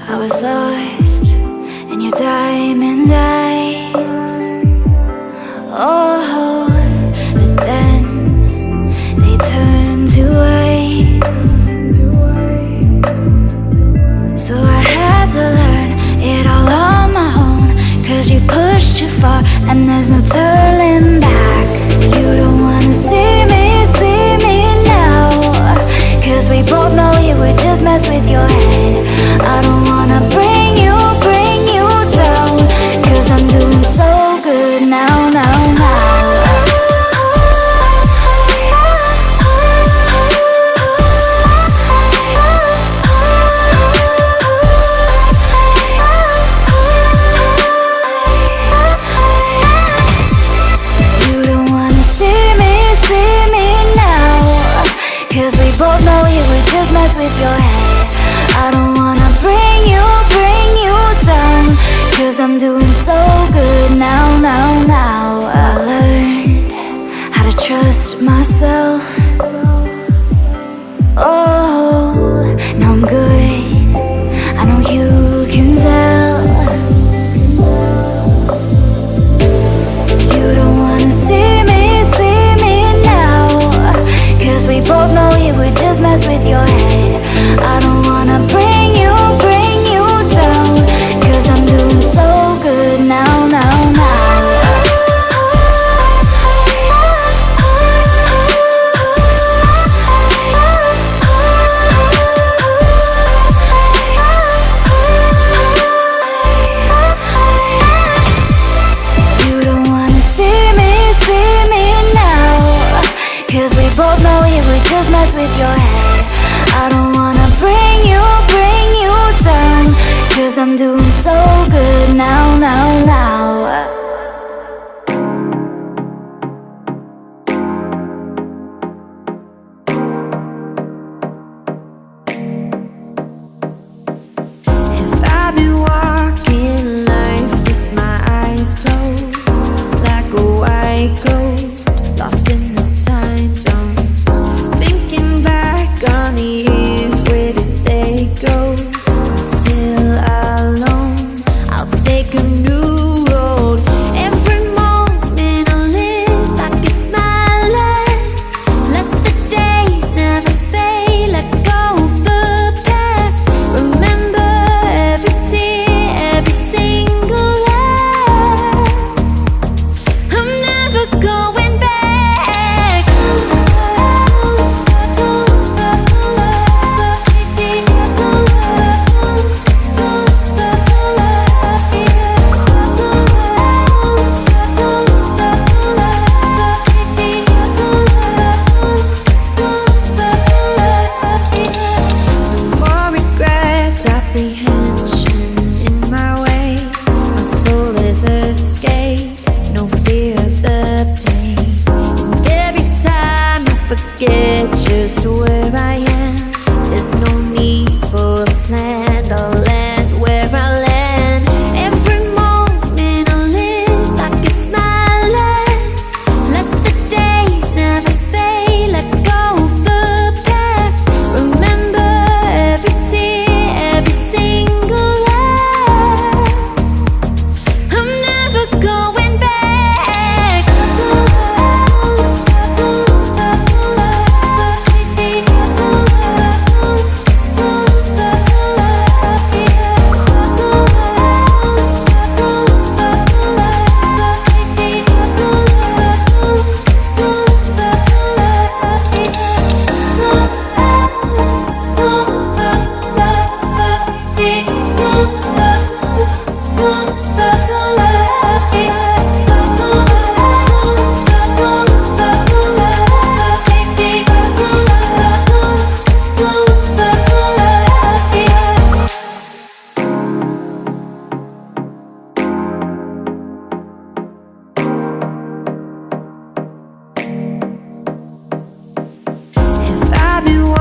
I was lost in your diamond eyes. Oh, but then they turned to ice. So I had to learn it all on my own, 'cause you pushed too far and there's no turning back. You don't wanna see me now, 'cause we both know it would just mess with your head. I don't wanna bring you down, 'cause I'm doing so good now. You don't wanna see me now, 'cause we both know it would just mess with your head. I don't wanna bring you down, 'cause I'm doing so good now. So I learned how to trust myself. Oh, now I'm good, I know you can tell. You don't wanna see me now, 'cause we both know it would just mess with your head. I don't wanna bring you down, 'cause I'm doing so good now. You don't wanna see me now, 'cause we both know it would just mess with your head. I don't wanna bring you down, 'cause I'm doing so good now. If I've been walking life with my eyes closed, like a white ghost, lost in the time zone, thinking back on the years, where did they go? I'm still alone, I'll take a new road. Every moment I live like it's my last. Let the days never fade, let go of the past. Remember every tear, every single laugh. I'm never going back. More regrets, apprehension in my way. My soul is escaped, no fear of the pain. And every time I forget just where I am, there's no need for a plan. I'll land where I land. Every moment I live like it's my last. Let the days never fade, let go of the past. Remember every tear, every single laugh. I'm never going back. If I've been